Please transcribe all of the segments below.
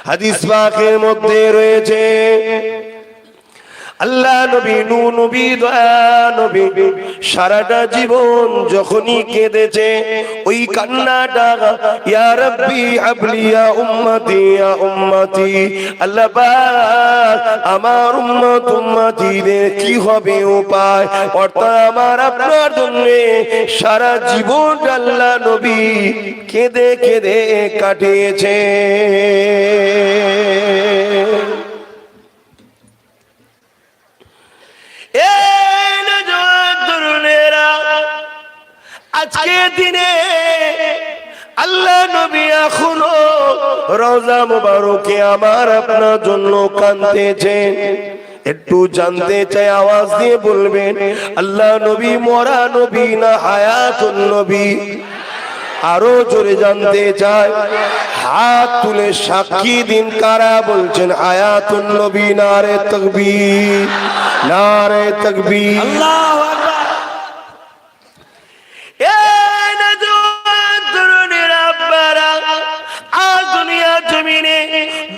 হাদিস পাকের মধ্যে রয়েছে আল্লাহ নবী নূহ নবী দয়া নবী সারাটা জীবন যখনই কেঁদেছে ওই কান্নাটা ইয়া রাব্বি হাবলি ইয়া উম্মতি আল্লাহ পাক আমার উম্মতিদের কি হবে উপায় অর্থাৎ আমার আপনার জন্য সারা জীবন আল্লাহ নবী কেঁদে কেঁদে কাটিয়েছে। আজকে দিনে আল্লাহ নবী এখনো রওজা মুবারকে আমার আপনার জন্য কাঁদতেছেন। একটু জানতে চাই, আওয়াজ দিয়ে বলবেন আল্লাহ নবী মরা নবী না হায়াতুন নবী? আরো জোরে জানতে চাই, হাত তুলে সাক্ষী দিন কারা বলছেন হায়াতুন নবী? নারে তাকবীর, নারে তাকবীর, আল্লাহু আকবার।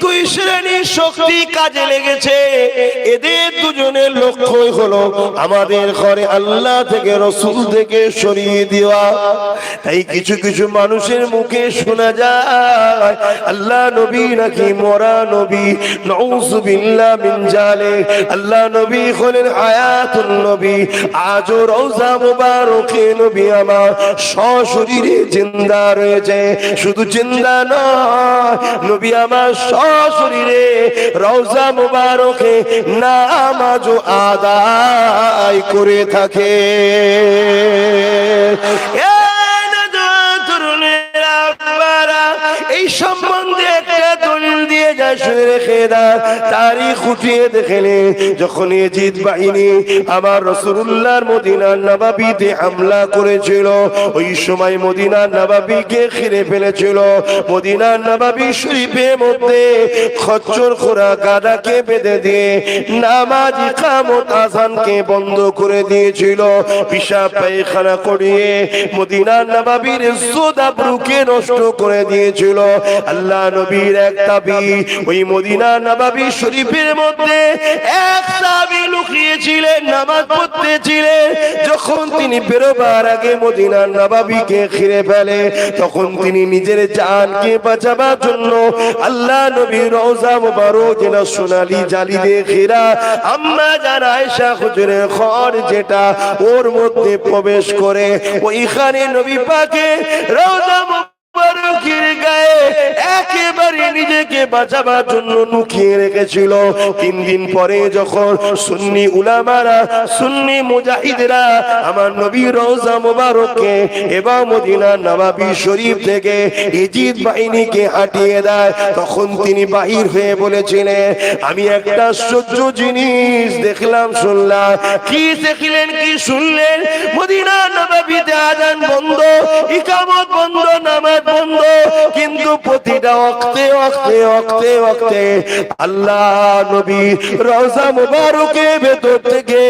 দুই শ্রেণীর শক্তি কাজে লেগেছে, এদের দুজনের লক্ষ্যই হলো আমাদের ঘরে আল্লাহ থেকে রাসূল থেকে সরিয়ে দেওয়া। তাই কিছু কিছু মানুষের মুখে শোনা যায় আল্লাহ নবী নাকি মরা নবী, নাউযুবিল্লাহ মিন জালিক। আল্লাহ নবী হলেন হায়াতুন নবী। আজও রওজা মুবারকে নবী আমার সশরীরে জিন্দা রয়েছে। শুধু জিন্দা নয়, নবী আমার সশরীরে রওজা মুবারকে নামাজও আদায় করে থাকে। এই সম্বন্ধে একটা দলিল দিয়ে যায়, শুনে রেখে দাও। তারিখ উঠিয়ে দেখেলে যখন ইয়াজিদ বাহিনী আমার রাসূলুল্লাহর মদিনার নববীতে হামলা করেছিল, ওই সময় মদিনার নববীকে ঘিরে ফেলেছিল। মদিনার নববী শরীফের মধ্যে খচ্চর খোরা গাদাকে বেঁধে দিয়ে নামাজ ইকামত আযানকে বন্ধ করে দিয়েছিল। পেশাব পায়খানা করিয়ে মদিনার নববীর ইজ্জত আবরুকে নষ্ট করে দিয়েছিল। আল্লাহ নবীর এক তাবী ওই মদিনা নববী শরীফের মধ্যে এক সাহাবী লুকিয়েছিলেন, নামাজ পড়তেছিলেন। যখন তিনি বেরোবার আগে মদিনা নববীকে ঘিরে ফেলে, তখন তিনি নিজের জানকে বাঁচাবার জন্য আল্লাহ নবীর রওজা মুবারক যেটা সোনালী জালি দিয়ে ঘেরা আম্মা জান আয়েশা হুজুরের ঘর যেটা, ওর মধ্যে প্রবেশ করে ওইখানে নবী পাকে রওজা মুবারকের গায়ে একেবারে নিজেকে বাঁচাবার জন্য লুকিয়ে রেখেছিল। 3 দিন পরে যখন সুন্নি উলামারা, সুন্নি মুজাহিদরা আমার নবীর রওজা মুবারককে এবং মদিনা নববী শরীফ থেকে ইয়াজিদ বাহিনীকে হটিয়ে দেয়, তখন তিনি বাহির হয়ে বলেছিলেন আমি একটা আশ্চর্য জিনিস দেখলাম, শুনলাম। কি দেখলেন, কি শুনলেন? মদিনা নববীতে আযান বন্ধ, ইকামত বন্ধ, নামাজ বন্ধ, কিন্তু প্রতিটা ওয়াক্তে ওয়াক্তে ওয়াক্তে ওয়াক্তে আল্লাহ নবী রওজা মুবারকের ভেতর থেকে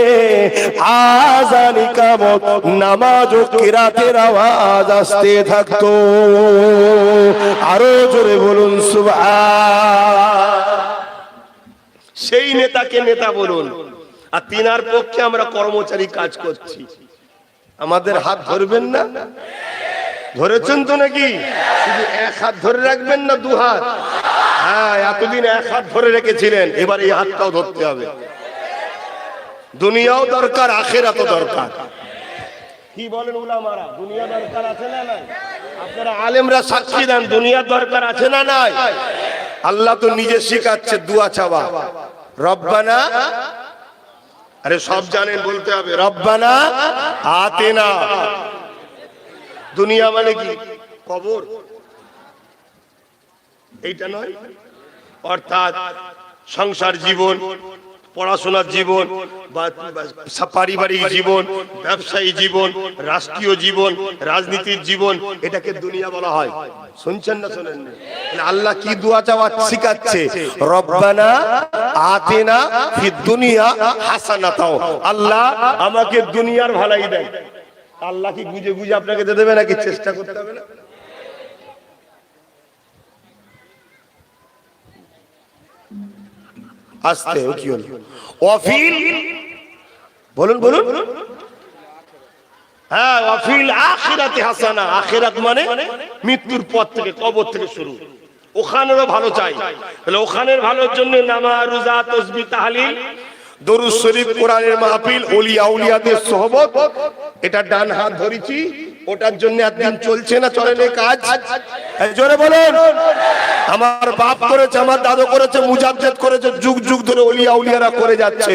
আযান, ইকামত, নামাজ ও কিরাতের আওয়াজ আসতে থাকতো। আরো জোরে বলুন সুবহান। সেই নেতাকে নেতা বলুন, আর তিনার পক্ষে আমরা কর্মচারী কাজ করছি। আমাদের হাত ধরবেন না? ধরেছেন তো নাকি? শুধু এক হাত ধরে রাখবেন না, 2 হাত? হ্যাঁ, এতদিন এক হাত ধরে রেখেছিলেন, এবার এই হাতটাও ধরতে হবে। দুনিয়াও দরকার, আখিরাতও দরকার। কি বলেন উলামারা? দুনিয়া দরকার আছে না নাই? আপনারা আলেমরা সাক্ষী দেন, দুনিয়া দরকার আছে না নাই? আল্লাহ তো নিজে শিখাচ্ছে দুয়া চাওয়া। রব্বানা, আরে সব জানেন, বলতে হবে রব্বানা আতেনা। দুনিয়া মানে কি? কবর, এইটা নয়। অর্থাৎ সংসার জীবন, পড়াশোনার জীবন, পারিবারিক জীবন, ব্যবসায়ী জীবন, রাষ্ট্রীয় জীবন, রাজনীতির জীবন, এটাকে দুনিয়া বলা হয়। শুনছেন না শোনেন না? আল্লাহ কি দোয়া চাওয়া শিখাচ্ছে? রব্বানা আতিনা ফিদ দুনিয়া হাসানাতাও। আল্লাহ আমাকে দুনিয়ার ভালাই দেন। আল্লাহ কি গুজে গুজে আপনাকে দিয়ে দেবে নাকি? চেষ্টা করতে হবে না? আস্তে কি হলো ওয়াফিল বলুন বলুন হ্যাঁ ওয়াফিল আখিরাতি হাসানা আখিরাত মানে মৃত্যুর পর থেকে কবর থেকে শুরু ওখানেরও ভালো চাই তাহলে ওখানের ভালোর জন্য নামাজ রোজা তাসবিহ তাহলিল দরুদ শরীফ কোরআনের মাহফিল ওলিয়া আউলিয়াদের সোহবত এটা ডান হাত ধরেছি ওটার জন্য একদিন চলছে না চলে না কাজ জোরে বলেন আমার বাপ করেছে আমার দাদু করেছে মুজাদ্দেদ করেছে যুগ যুগ ধরে ওলিয়া আউলিয়ারা করে যাচ্ছে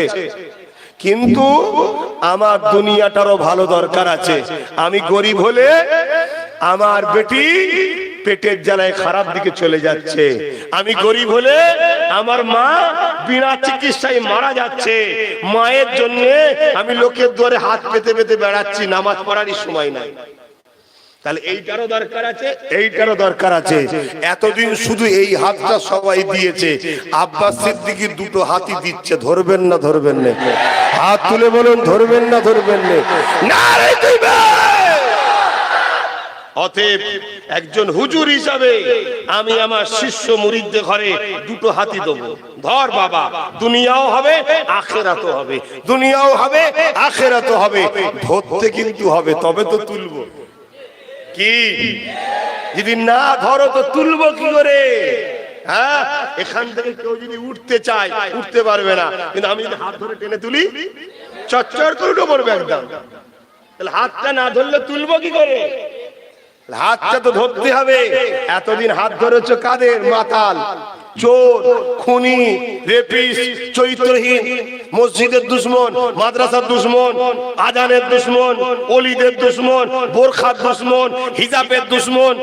কিন্তু আমার দুনিয়াটারও ভালো দরকার আছে আমি গরিব হলে আমার বেটি পেটের জ্বালায় খারাপ দিকে চলে যাচ্ছে আমি গরিব হলে আমার মা বিনা চিকিৎসায় মারা যাচ্ছে মায়ের জন্য আমি লোকের দুয়ারে হাত পেতে পেতে বেড়াচ্ছি নামাজ পড়ারই সময় নাই তাহলে এইটারও দরকার আছে এইটারও দরকার আছে এতদিন শুধু এই হাতটা সবাই দিয়েছে আব্বাস সিদ্দিকীর দুটো হাতই দিচ্ছে ধরবেন না ধরবেন না হাত তুলে বলুন ধরবেন না ধরবেন না নারে তাকবীর অতএব একজন হুজুর হিসাবে আমি আমার শিষ্য মুরিদদের ঘরে দুটো হাতই দেব ধর বাবা দুনিয়াও হবে আখিরাতও হবে দুনিয়াও হবে আখিরাতও হবে ধরতে কিন্তু হবে তবে তো তুলবো কি যদি না ধরো তো তুলবো কি করে হ্যাঁ এখান থেকে কেউ যদি উঠতে চায় উঠতে পারবে না কিন্তু আমি যদি হাত ধরে টেনে তুলি চচ্চর করে উঠে পড়বে একদম তাহলে হাতটা না ধরলে তুলবো কি করে হাতটা তো ধরতে হবে এতদিন হাত ধরেছ কাদের মাতাল চোর খুনি রেপিস চরিত্রহীন মসজিদের দুশমন মাদ্রাসার দুশমন আজানের দুশমন ওলিদের দুশমন বোরখার দুশমন হিজাবের দুশমন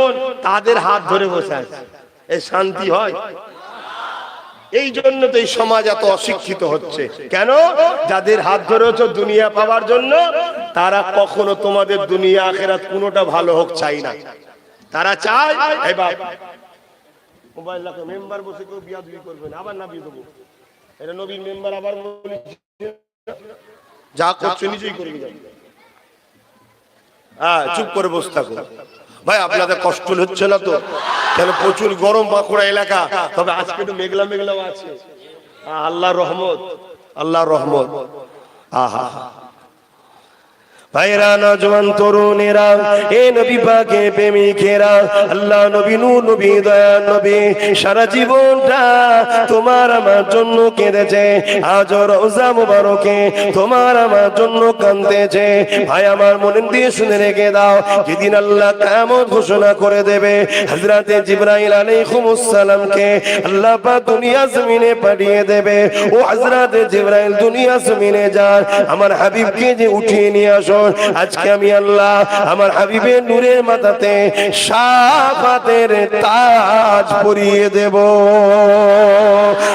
তাদের হাত ধরে বসে আছে এই শান্তি হয় এই জন্য তো এই সমাজ এত অশিক্ষিত হচ্ছে কেন যাদের হাত ধরেছ দুনিয়া পাওয়ার জন্য তারা কখনো তোমাদের দুনিয়া আখিরাত কোনোটা ভালো হোক চাই না তারা চায় এই বাপ মোবাইল রাখো মেম্বার বসে কেউ বিয়াদবি করবে না আবার না বিয়ে দেবো এটা নবীর মেম্বার আবার যা করছো নিজেই করে যাবে হ্যাঁ চুপ করে বসে থাকো ভাই আপনাদের কষ্ট হচ্ছে না তো কেন প্রচুর গরম বাঁকুড়া এলাকা তবে আজকে একটু মেঘলা মেঘলাও আছে আল্লাহর রহমত আল্লাহর রহমত আহা ভাইরা নওজওয়ান তরুণেরা এ নবী পাকের প্রেমিকেরা আল্লাহ নবী নূর নবী দয়া নবী সারা জীবনটা তোমার আমার জন্য কেঁদেছে আজ রওজা মুবারকে তোমার আমার জন্য কাঁদতেছে ভাই আমার মনে দিয়ে শুনে রেখে দাও যেদিন আল্লাহ কিয়ামত ঘোষণা করে দেবে হযরতে জিবরাইল আলাইহিস সালামকে আল্লাহ পাক দুনিয়া জমিনে পাঠিয়ে দেবে ও হযরতে জিবরাইল দুনিয়া জমিনে যান আমার হাবিবকে যে উঠিয়ে নিয়ে আসো আজকে আমি আল্লাহ আমার হাবিবের নূরের মাথাতে শাফাতের তাজ পরিয়ে দেব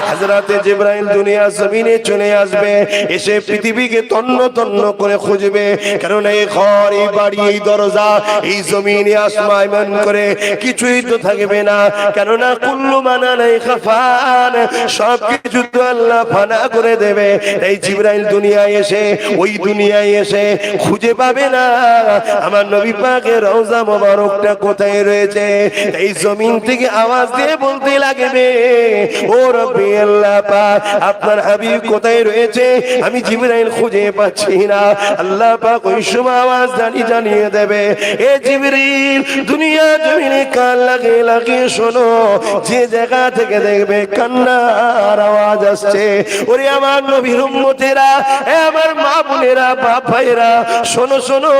হযরতে জিবরাইল দুনিয়া জমিনে চলে আসবে এসে পৃথিবীকে তন্ন তন্ন করে খুঁজবে কারণ এই ঘর এই বাড়ি এই দরজা এই জমিনে আসমান করে কিছুই তো থাকবে না কেননা কুল্লু মানা নাই খাফান সব কিছু তো আল্লাহ ফানা করে দেবে এই জিবরাইল দুনিয়ায় এসে ওই দুনিয়ায় এসে খুঁজে পাবে না আমার নবী পাকের রওজা মোবারকটা কোথায় রয়েছে এই জমিন থেকে আওয়াজ দিয়ে বলতে লাগবে ও রব্বি আল্লাহ পাক আপনার হাবিব কোথায় রয়েছে আমি জিবরাইল খুঁজে পাচ্ছি না আল্লাহ পাক ওই সময় আওয়াজ জানিয়ে দেবে এ জিবরিল দুনিয়া জমিনে কান লাগিয়ে লাগিয়ে শোনো যে জায়গা থেকে দেখবে কান্নার আওয়াজ আসছে ওরে আমার নবীর উম্মতেরা এ আমার মা বোনেরা বাপ ভাইরা শোনো শোনো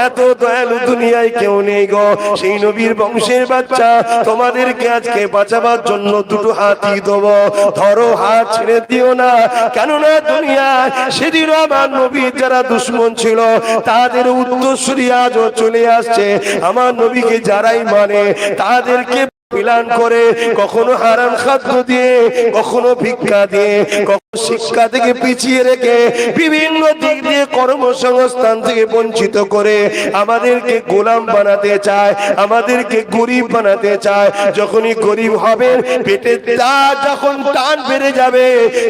এত দয়ালু দুনিয়ায় কেউ নেই গো সেই নবীর বংশের বাচ্চা তোমাদেরকে আজকে বাঁচাবার জন্য দুটো হাতই দেব ধরো হাত ছেড়ে দিও না কেননা দুনিয়ায় সেদিন আমার নবীর যারা দুশমন ছিল তাদের উত্তরসূরি আজও চলে আসছে আমার নবীকে যারাই মানে তাদেরকে প্ল্যান করে কখনো হারাম খাদ্য দিয়ে কখনো ভিক্ষা দিয়ে কখনো শিক্ষা থেকে পিছিয়ে রেখে বিভিন্ন দিক দিয়ে কর্মসংস্থান থেকে বঞ্চিত করে আমাদেরকে গোলাম বানাতে চায় আমাদেরকে গরিব বানাতে চায় যখনই গরিব হবেন পেটে যখন টান বেড়ে যাবে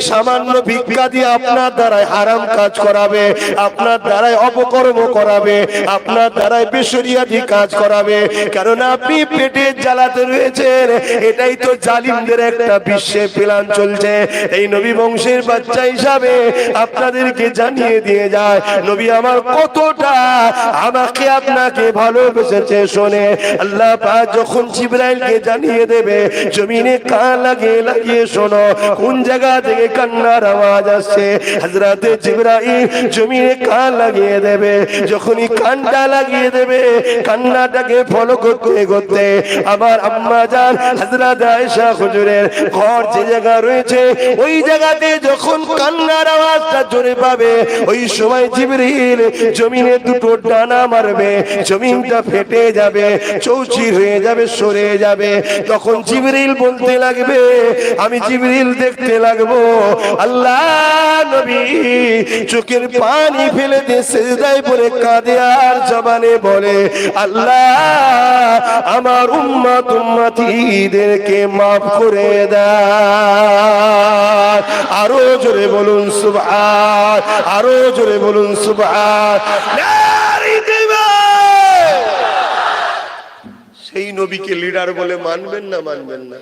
সামান্য ভিক্ষা দিয়ে আপনার দ্বারায় হারাম কাজ করাবে আপনার দ্বারায় অপকর্ম করাবে আপনার দ্বারায় বেশরিয়াতি কাজ করাবে কারণ আপনি পেটের জ্বালাতে রয়েছে রেখেছেন। এটাই তো জালিমদের একটা বিশ্বে প্ল্যান চলছে। এই নবী বংশের বাচ্চা হিসাবে আপনাদেরকে জানিয়ে দিয়ে যায় নবী আমার কতটা আমাকে আপনাকে ভালোবেসেছে। শোনে আল্লাহ পাক যখন জিবরাইলকে জানিয়ে দেবে, জমিনে কান লাগিয়ে লাগিয়ে শোনো কোন জায়গা থেকে কান্নার আওয়াজ আসছে। হযরতে জিবরাইল জমিনে কান লাগিয়ে দেবে। যখনই কানটা লাগিয়ে দেবে, কান্নাটাকে ফলো করতে করতে আমার আম্মা জান হযরত আয়েশা হুজুরের ঘর যে জায়গা রয়েছে, ওই জায়গাতে যখন কান্নার আওয়াজটা জোরে পাবে, ওই সময় জিবরিল জমিনে দুটো ডানা মারবে, জমিনটা ফেটে যাবে, চৌচির হয়ে যাবে, সরে যাবে। তখন জিবরিল বলতে লাগবে, আমি জিবরিল দেখতে লাগবো আল্লাহ নবী চোখের পানি ফেলে দিয়ে সিজদায় পড়ে কাঁদে আর জবানে বলে, আল্লাহ আমার উম্মত উম্মতিদেরকে মাফ করে দাও। আরো জোরে বলুন সুবহান, আরো জোরে বলুন সুবহান। সেই নবীকে লিডার বলে মানবেন না মানবেন না?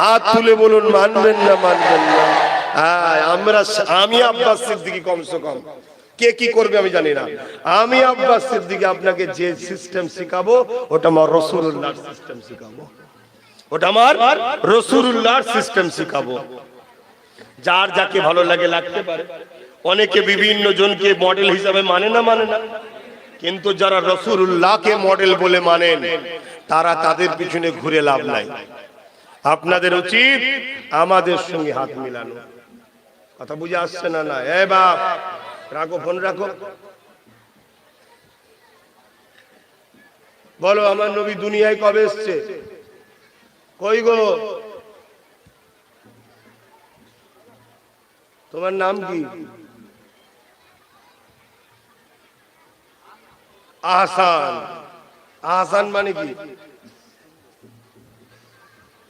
হাত তুলে বলুন মানবেন না মানবেন না? আমি আব্বাস সিদ্দিকী, কমসে কম কে কি করবে আমি জানি না, আমি আব্বাস সিদ্দিকী আপনাকে যে সিস্টেম শিখাবো ওটা আমার রাসূলুল্লাহর সিস্টেম শিখাবো, ওটা আমার রাসূলুল্লাহর সিস্টেম শিখাবো। যার যাকে ভালো লাগে লাগতে পারে, অনেকে বিভিন্ন জনকে মডেল হিসাবে মানে না, কিন্তু যারা রাসূলুল্লাহকে মডেল বলে মানেন তারা তাদের পিছনে ঘুরে লাভ নাই। আপনাদের উচিত আমাদের সঙ্গে হাত মিলানো। কথা বুঝে আসছে না? না এ বাপ রাখো, ফোন রাখো, বলো আমার নবী দুনিয়ায় কবে এসছে? কই গো? তোমার নাম কি? আহসান। আহসান মানে কি?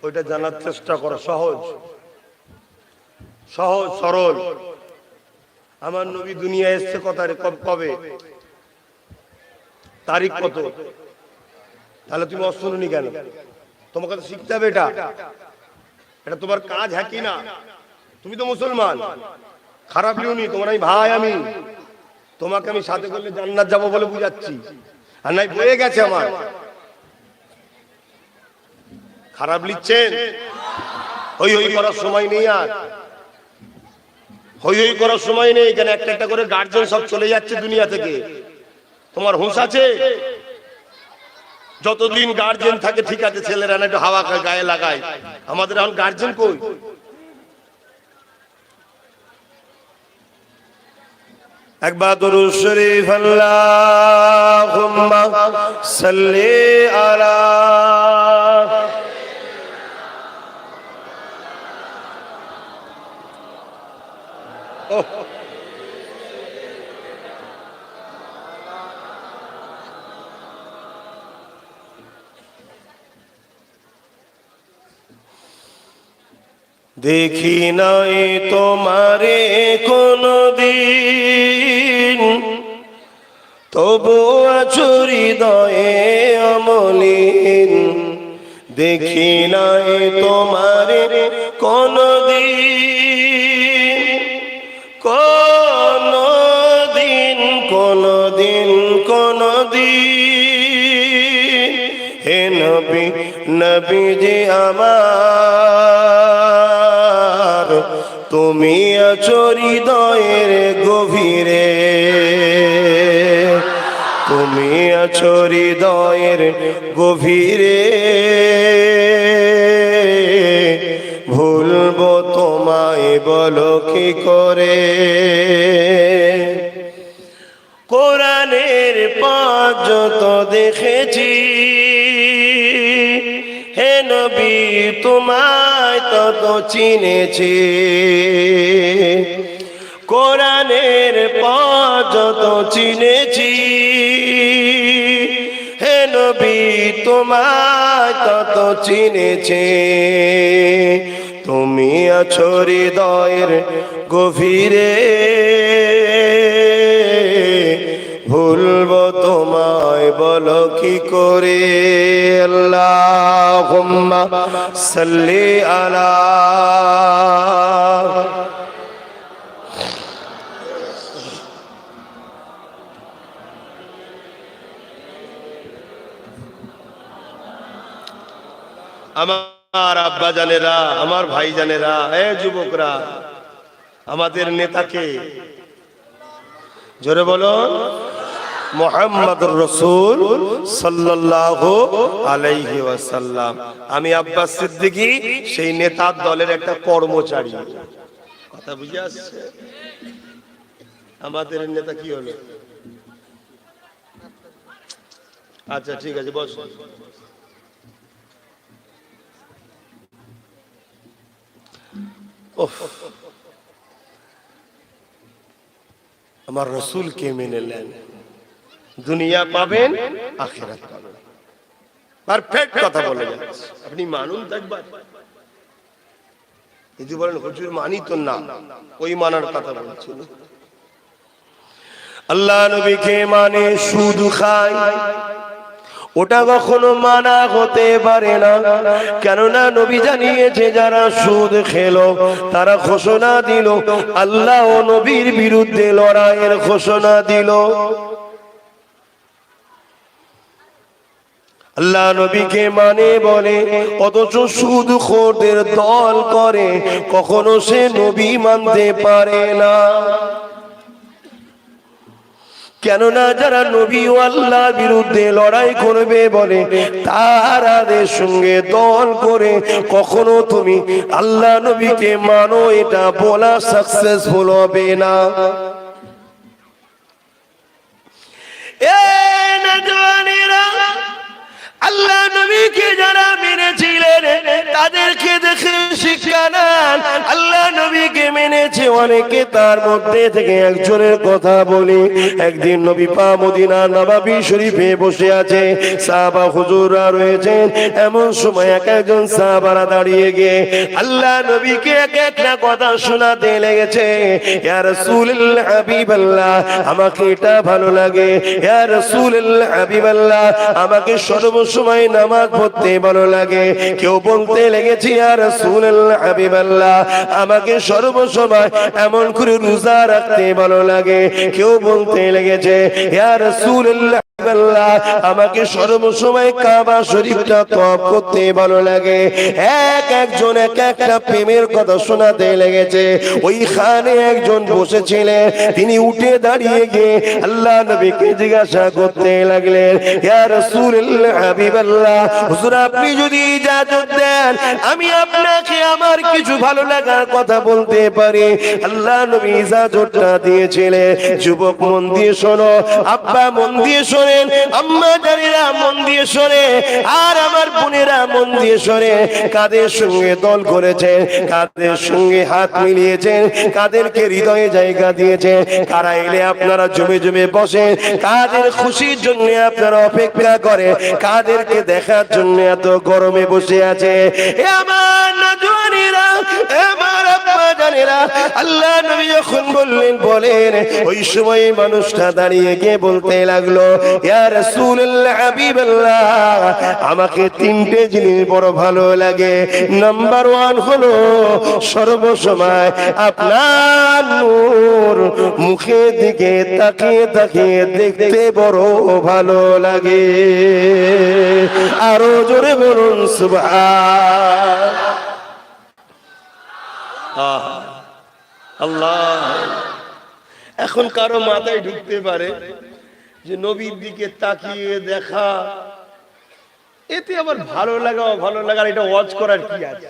ওইটা জানার চেষ্টা করো। সহজ সহজ সরল। আমার নবী দুনিয়া এসছে কবে, তারিখ কত? তাহলে তুমি অশুনি কেন? তোমাকে তো শিখতে হবে। এটা তোমার কাজ, হ্যাঁ কি না? তুমি তো মুসলমান, খারাপ লিওনি। তোমার আমি ভাই, আমি তোমাকে আমি সাথে করলে জান্নাত যাবো বলে বুঝাচ্ছি, আর নাই বয়ে গেছে আমার। খারাপ লিখছেন? হই হই করার সময় নেই, আর হই হই করার সময় নেই। এখানে একটা একটা করে গার্জেন সব চলে যাচ্ছে দুনিয়া থেকে। তোমার হুঁশ আছে? যতদিন গার্জেন থাকে ঠিক আছে, ছেলেরা না একটু হাওয়া গায়ে লাগায়। আমাদের এখন গার্জেন কই? একবার দুরূদ শরীফ আল্লাহুম্মা সাল্লি আলা। দেখি নাই তোমারে কোনদিন, তবু আছো হৃদয়ে অমলিন। দেখি নাই তোমারে কোনদিন, কোনদিন কোনদিন কোনদিন। হে নবী নবীজি আমার, তুমি আছো হৃদয়ের গভীরে, তুমি আছো হৃদয়ের গভীরে। ভুলবো তোমায় বলো কি করে? কোরআনের পাঁচ যত দেখেছি, হে নবী তোমায় তত চিনেছি। কোরআনের পাঁচ যত চিনেছি, হে নবী তোমায় তত চিনেছি। তুমি আছো হৃদয়ের গভীরে, ভুলবো তোমায় বলো কি করে? আল্লাহুম্মা আল্লাহুম্মা সাল্লি আলা। আমার আব্বা জানেরা, আমার ভাই জানেরা, যুবকরা, আমাদের নেতাকে জোরে বলুন মুহাম্মদুর রাসূল সাল্লাল্লাহু আলাইহি ওয়াসাল্লাম। আমি আব্বাস সিদ্দিকী সেই নেতার দলের একটা কর্মচারী। কথা বুঝে আসছে? আমাদের নেতা কি হলো? আচ্ছা ঠিক আছে, বস। আমার রাসূলকে মেনে নেন, দুনিয়া পাবেন, আখিরাত পাবেন। পারফেক্ট কথা বলে যাচ্ছে, আপনি মানুন একবার। যদি বলেন হুজুর মানি তো না, ওই মানার কথা বলছি না। আল্লাহ নবীকে মানে সুদ খায়, ওটা কখনো মানা হতে পারে না। কেননা নবী জানিয়েছে যারা সুদ খেলো তারা ঘোষণা দিল, আল্লাহ ও নবীর বিরুদ্ধে লড়াইয়ের ঘোষণা দিল। আল্লাহ নবীকে মানে বলে, অথচ সুদখোরদের দল করে, কখনো সে নবী মানতে পারে না। কেননা যারা নবী ও আল্লাহর বিরুদ্ধে লড়াই করবে বলে তারাদের সঙ্গে দল করে কখনো তুমি আল্লাহ নবীকে মানো, এটা বলা সাকসেসফুল হবে না। আল্লাহ নবীকে যারা মেনেছিলেন তাদেরকে দেখে শিক্ষা নেন। আল্লাহ নবীকে মেনেছে অনেকে, তার মধ্যে থেকে একজনের কথা বলি। একদিন নবী পাক মদিনা নববী শরীফে বসে আছে, সাহাবা হুজুররা রয়েছেন। এমন সময় একজন সাহাবারা দাঁড়িয়ে গিয়ে আল্লাহ নবীকে এক একটা কথা শোনাতে লেগেছে। ইয়া রাসূলুল্লাহ হাবিবাল্লাহ, আমাকে এটা ভালো লাগে। ইয়া রাসূলুল্লাহ হাবিবাল্লাহ, আমাকে সর্বসময় নামাজ পড়তে ভালো লাগে। কেউ বলতে লেগেছে ইয়া রাসূলুল্লাহ হাবিবাল্লাহ, আমাকে সর্বসময় এমন করে রোজা রাখতে ভালো লাগে। কেউ বলতে লেগেছে ইয়া রাসূলুল্লাহ হাবিবাল্লাহ, আমাকে সর্বসময় কাবা শরীফটা তওয়াফ করতে ভালো লাগে। একজন এক একটা প্রেমের কথা শোনাতে লেগেছে। ওইখানে একজন বসেছিলেন, তিনি উঠে দাঁড়িয়ে গিয়ে আল্লাহ নবীকে জিজ্ঞাসা করতে লাগলেন, ইয়া রাসূলুল্লাহ হাবিবাল্লাহ, হুজুর আপনি যদি ইজাজত দেন আমি আপনাকে আমার কিছু ভালো লাগার কথা বলতে পারি। আল্লাহ নবী ইজাজতটা দিয়েছিলেন। যুবক মন দিয়ে শোনো, আব্বা মন দিয়ে শোনেন, আম্মা জানেরা মন দিয়ে শোনে, আর আমার বোনেরা মন দিয়ে শোনে। কাদের সঙ্গে দল করেছেন, কাদের সঙ্গে হাত মিলিয়েছেন, কাদেরকে হৃদয়ে জায়গা দিয়েছেন, কারা এলে আপনারা জমে জমে বসেন, কাদের খুশির জন্য আপনারা অপেক্ষা করে, কাদেরকে দেখার জন্য এত গরমে বসে আছে। আমার নজওয়ানেরা, আমার আব্বা জানেরা, আল্লাহ নবী যখন বলেন ওই সময় মানুষটা দাঁড়িয়ে গিয়ে বলতে লাগলো, ইয়া রাসূলুল্লাহ হাবিবাল্লাহ, আমাকে তিনটে জিনিস বড় ভালো লাগে। নাম্বার 1 হলো সর্বসময় আপনার নূর মুখের দিকে তাকিয়ে তাকিয়ে দেখতে বড় ভালো লাগে। আরো জোরে বলুন সুবহান আল্লাহ। এখন কারো মাথায় ঢুকতে পারে যে নবীর দিকে তাকিয়ে দেখা, এতে আবার ভালো লাগা ভালো লাগার এটা ওয়াজ করার কি আছে?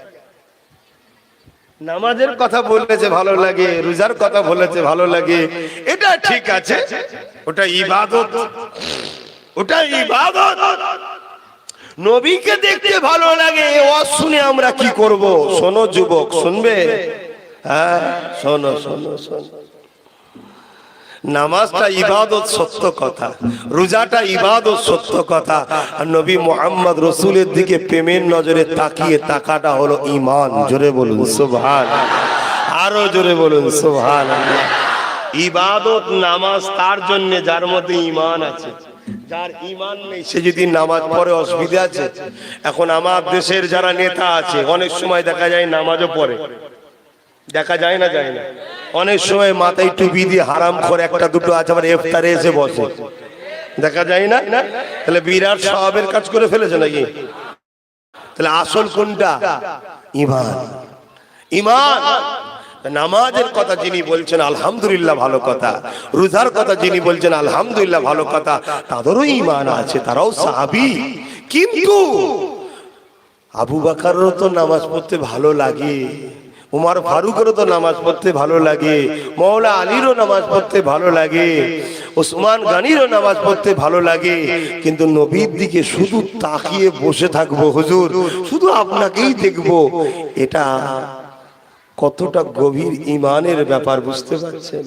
নামাজের কথা বলেছে ভালো লাগে, রোজার কথা বলেছে ভালো লাগে, এটা ঠিক আছে, ওটা ইবাদত, ওটা ইবাদত। নবীকে দেখতে ভালো লাগে, ওয়াজ শুনে আমরা কি করব? শোনো যুবক, শুনবে? হ্যাঁ শোনো শোনো শোনো, নামাজটা ইবাদত সত্য কথা, রোজাটা ইবাদত সত্য কথা, আর নবী মুহাম্মদ রাসূলের দিকে প্রেমের নজরে তাকিয়ে তাকাটা হলো ঈমান। জোরে বলুন সুবহানাল্লাহ, আরো জোরে বলুন সুবহানাল্লাহ। ইবাদত নামাজ তার জন্য যার মধ্যে ঈমান আছে। যার ঈমান নেই সে যদি নামাজ পড়ে অসুবিধা আছে? এখন আমার দেশের যারা নেতা আছে অনেক সময় দেখা যায় নামাজও পড়ে, দেখা যায় না যায় না? অনেক সময় মাথায় টুপি দিয়ে হারামখোর একটা দুটো আছে, আবার ইফতারে এসে বসে, দেখা যায় না? তাহলে বিরাট সওয়াবের কাজ করে ফেলেছে নাকি? তাহলে আসল কোনটা? ঈমান। ঈমান। নামাজের কথা যিনি বলছেন আলহামদুলিল্লাহ ভালো কথা, রোজার কথা যিনি বলছেন আলহামদুলিল্লাহ ভালো কথা, তাদেরও ঈমান আছে, তারাও সাহাবী। কিন্তু আবু বকরেরও তো নামাজ পড়তে ভালো লাগে, উমর ফারুকেরও তো নামাজ পড়তে ভালো লাগে, মওলা আলীরও নামাজ পড়তে ভালো লাগে, ওসমান গনিরও নামাজ পড়তে ভালো লাগে, কিন্তু নবীর দিকে শুধু তাকিয়ে বসে থাকবো হুজুর, শুধু আপনাকেই দেখবো, এটা কতটা গভীর ঈমানের ব্যাপার বুঝতে পারছেন?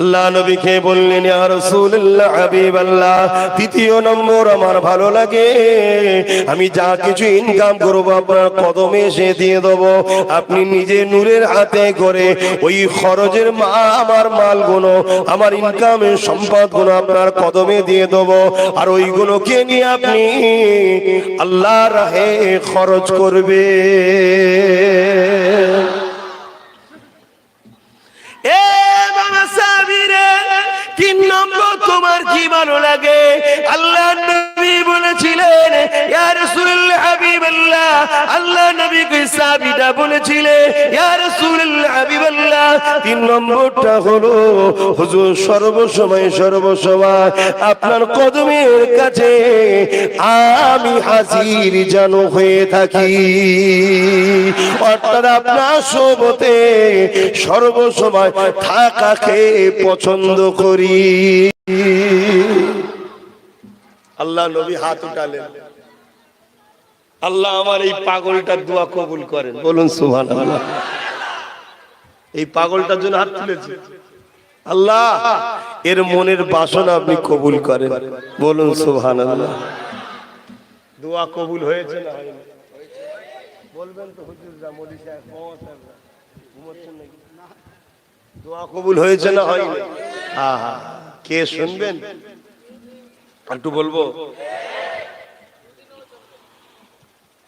আল্লাহ নবীকে বললেন ইয়া রাসূলুল্লাহ হাবিবাল্লাহ, তৃতীয় নম্বর আমার ভালো লাগে আমি যা কিছু ইনকাম করব আপনার কদমে এসে দিয়ে দেব, আপনি নিজে নূরের হাতে করে ওই খরচের আমার মালগুলো, আমার ইনকামের সম্পদগুলো আপনার কদমে দিয়ে দেব, আর ওইগুলোকে নিয়ে আপনি আল্লাহর রাহে খরচ করবে। তিন নম্বর তোমার কি ভালো লাগে? আল্লাহ নবী বলেছিলেন ইয়া রাসূলুল্লাহ হাবিবাল্লাহ, আল্লাহ নবীকে সাহাবীরা বলেছিলেন ইয়া রাসূলুল্লাহ হাবিবাল্লাহ, তিন নম্বরটা হলো হুজুর সর্বসময় সর্বসময় আপনার কদমের কাছে আমি হাজির যেন হয়ে থাকি, অর্থাৎ আপনার সোবতে সর্বসময় থাকাকে পছন্দ করি। আল্লাহ নবী হাত উঠালেন, আল্লাহ আমার এই পাগলটার দোয়া কবুল করেন, বলুন সুবহানাল্লাহ। এই পাগলটার জন্য হাত তুলেছি, আল্লাহ এর মনের বাসনা আপনি কবুল করেন, বলুন সুবহানাল্লাহ। দোয়া কবুল হয়েছে না হয়নি? বলবেন তো হুজুর জামলি সাহেব, ঘুমাচ্ছেন নাকি? দোয়া কবুল হয়েছে না হয়নি? হ্যাঁ হ্যাঁ, কে শুনবেন একটু বলবো?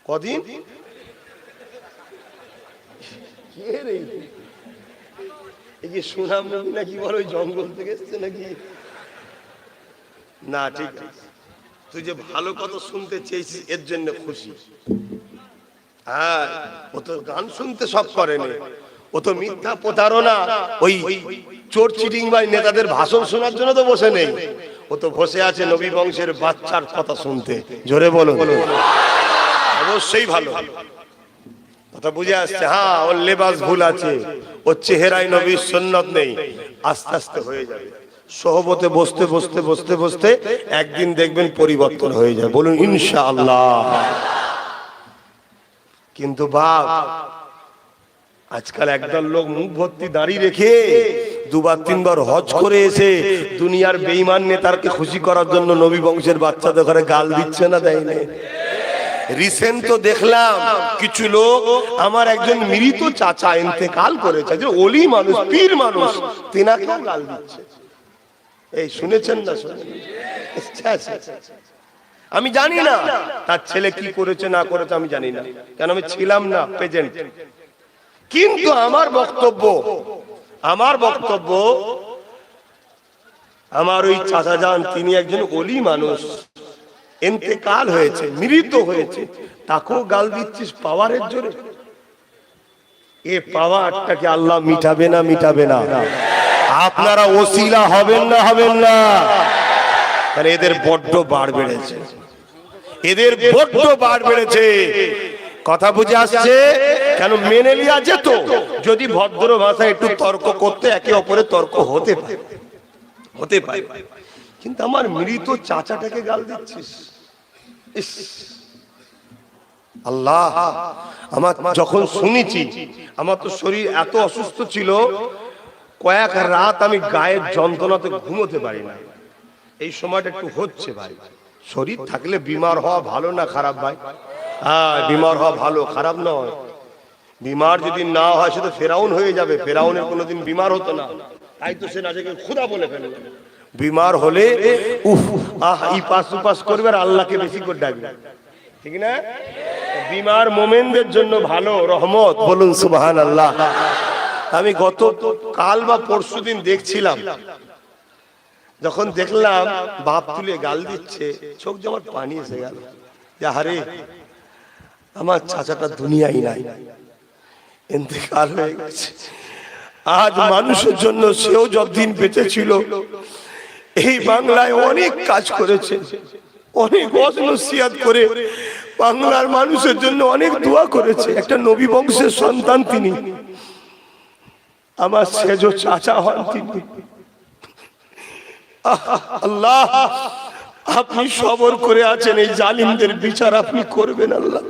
কদিন? এই যে সুনাম নাকি বলো জঙ্গল থেকে এসছে নাকি? না ঠিক আছে, তুই যে ভালো কথা শুনতে চেয়েছিস এর জন্য খুশি। হ্যাঁ, ও তো গান শুনতে সব করেনি, ও তো মিথ্যা প্রতারণা ওই চোর চিটিং ভাই নেতাদের ভাষণ শোনার জন্য তো বসে নেই, ও তো বসে আছে নবী বংশের বাচ্চার কথা শুনতে। জোরে বলো। অবশ্যই ভালো কথা বুঝে আসছে। হ্যাঁ, ওর লেবাস ভুল আছে, ওর চেহারায় নবীর সুন্নত নেই, আস্তে আস্তে হয়ে যাবে। সোহবতে বসতে বসতে বসতে বসতে একদিন দেখবেন পরিবর্তন হয়ে যায়, বলুন ইনশাআল্লাহ। কিন্তু বাপ আজকাল একদল লোক মুখ ভর্তি দাঁড়িয়ে রেখে দুবার তিনবার হজ করে এসে দুনিয়ার বেঈমান নেতারকে খুশি করার জন্য নবী বংশের বাচ্চাদের ঘরে গাল দিচ্ছে না, দেয় না? রিসেন্ট তো দেখলাম কিছু লোক আমার একজন মৃত চাচা ইন্তেকাল করেছে, যে ওলি মানুষ, পীর মানুষ, তিনাকেও গাল দিচ্ছে। এই শুনেছেন না? আমি জানি না তার ছেলে কি করেছে না করেছে, আমি জানি না, কেন আমি ছিলাম না প্রেজেন্ট। কিন্তু আমার বক্তব্য আমার ওই চাচা যান, তিনি একজন ওলি মানুষ, ইন্তেকাল হয়েছে, মৃত হয়েছে, তাকেও গাল দিচ্ছিস পাওয়ারের জোরে? এ পাওয়ারটাকে আল্লাহ মিটাবে না? মিটাবে না? আপনারা ওসিলা হবেন না? হবেন না? কারণ এদের বড্ড বাড় বেড়েছে, এদের বড্ড বাড় বেড়েছে। কথা বুঝে আসছে? কেন মেনে লিয়া যেত যদি ভদ্র ভাষায় একটু তর্ক করতে, একে অপরের তর্ক হতে পারে, কিন্তু আমার মৃত চাচাটাকে গাল দিচ্ছিস। আল্লাহ, আমার যখন শুনেছি, আমার তো শরীর এত অসুস্থ ছিল, কয়েক রাত আমি গায়ের যন্ত্রণাতে ঘুমোতে পারি না। এই সময়টা একটু হচ্ছে ভাই। শরীর থাকলে বিমার হওয়া ভালো না খারাপ ভাই? হ্যাঁ, বিমার হওয়া ভালো, খারাপ নয়। বিমার যদি না হয় সে তো ফেরাউন হয়ে যাবে, ফেরাউনের কোনোদিন বিমার হতো না, তাই তো সে নিজেকে খোদা বলে ফেলে। বিমার হলে উফ আহ ই পাস উপাস করবে আর আল্লাহকে বেশি করে ডাকবে, ঠিক না? বিমার মোমেনদের জন্য ভালো, রহমত, বলুন সুবহানাল্লাহ। আমি গত কাল বা পরশুদিন দেখছিলাম, যখন দেখলাম বাপ তুলে গাল দিচ্ছে, চোখ জমার পানি এসে গেল। আরে আমার চাচাটা দুনিয়ায় নাই, ইন্তেকাল হয়ে গেছে। আজ মানুষের জন্য সেও যতদিন বেঁচে ছিল এই বাংলায় অনেক কাজ করেছে, অনেক ওয়াজ নসিহত করে বাংলার মানুষের জন্য অনেক দোয়া করেছে। একটা নবী বংশের সন্তান তিনি, আমার সেজ চাচা হন তিনি। আল্লাহ আপনি সবর করে আছেন, এই জালিমদের বিচার আপনি করবেন আল্লাহ।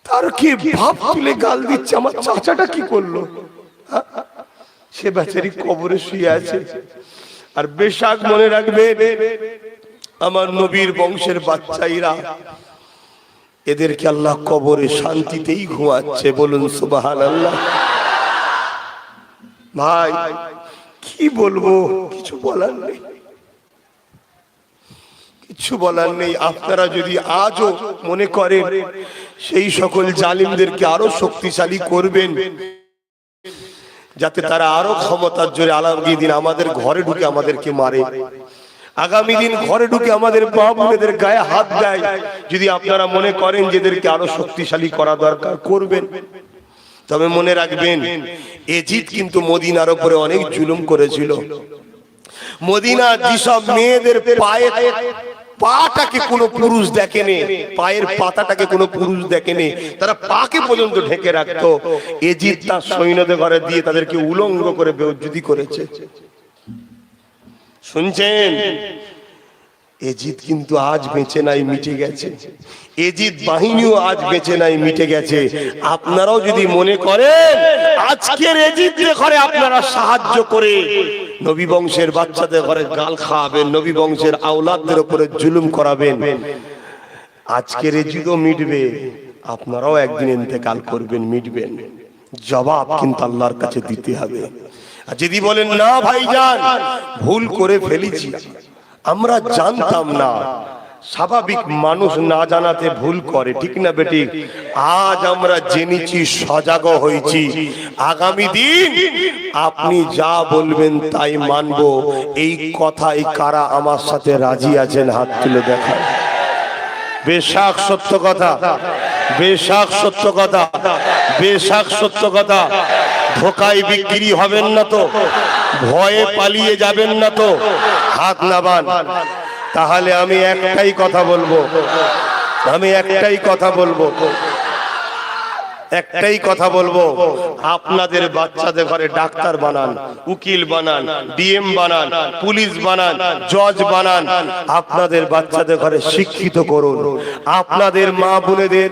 তার কি ভাব তুলে গাল দিচ্ছে, আমার চাচাটা কি করলো? সে বেচারি কবরে শুয়ে আছে। আর বেশাক মনে রাখবে, আমার নবীর বংশের বাচ্চাইরা, এদেরকে আল্লাহ কবরে শান্তিতেই ঘুমাচ্ছে, বলুন সুবহানাল্লাহ। ভাই কি বলবো, কিছু বলার নেই, কিছু বলার নেই। আপনারা যদি আজও মনে করেন সেই সকল জালিমদেরকে আরো শক্তিশালী করবেন, যাতে তারা আরো ক্ষমতার জোরে আগামী দিন আমাদের ঘরে ঢুকে আমাদেরকে মারে, আগামী দিন ঘরে ঢুকে আমাদের বাপ বোনেদের গায়ে হাত দেয়, যদি আপনারা মনে করেন যে এদেরকে আরো শক্তিশালী করা দরকার, করবেন। তবে মনে রাখবেন, এজিদ কিন্তু মদিনার উপরে অনেক জুলুম করেছিল। মদিনা যেসব মেয়েদের পায়ে পাটাকে কোনো পুরুষ দেখেনি, পায়ের পাতাটাকে কোনো পুরুষ দেখেনি, তারা পাকে পর্যন্ত ঢেকে রাখতো, এজিদ তার সৈন্যদের ঘরে দিয়ে তাদেরকে উলঙ্গ করে বেইজ্জতি করেছে। শুনছেন? এজিদ কিন্তু আজ বেঁচে নাই, মিটে গেছে। এজিদ বাহিনীও আজ বেঁচে নাই, মিটে গেছে। আপনারাও যদি মনে করেন আজকের এজিদদের ঘরে আপনারা সাহায্য করে নবী বংশের বাচ্চাদের ঘরে গাল খাওয়াবেন, নবী বংশের আওলাদদের উপরে জুলুম করাবেন, আজকের এজিদও মিটবে, আপনারাও একদিন ইন্তেকাল করবেন, মিটবেন। জবাব কিন্তু আল্লাহর কাছে দিতে হবে। আর যদি বলেন না ভাইজান ভুল করে ফেলেছি, আমরা জানতাম না, স্বাভাবিক মানুষ না জানাতে ভুল করে, ঠিক না বেটি? আজ আমরা জেনেছি, সজাগ হয়েছি, আগামী দিন আপনি যা বলবেন তাই মানবো। এই কথাই কারা আমার সাথে রাজি আছেন? হাত তুলে দেখায়। বেশাক সত্য কথা, বেশাক সত্য কথা, বেশাক সত্য কথা। ধোকায় বিক্রি হবেন না তো, ভয়ে পালিয়ে যাবেন না তো, হাত নামান। তাহলে আমি একটাই কথা বলবো, আমি একটাই কথা বলবো, একটাই কথা বলবো, আপনাদের বাচ্চাদের ঘরে ডাক্তার বানান, উকিল বানান, ডিএম বানান, পুলিশ বানান, জজ বানান, আপনাদের বাচ্চাদের ঘরে শিক্ষিত করুন। আপনাদের মা বোনেদের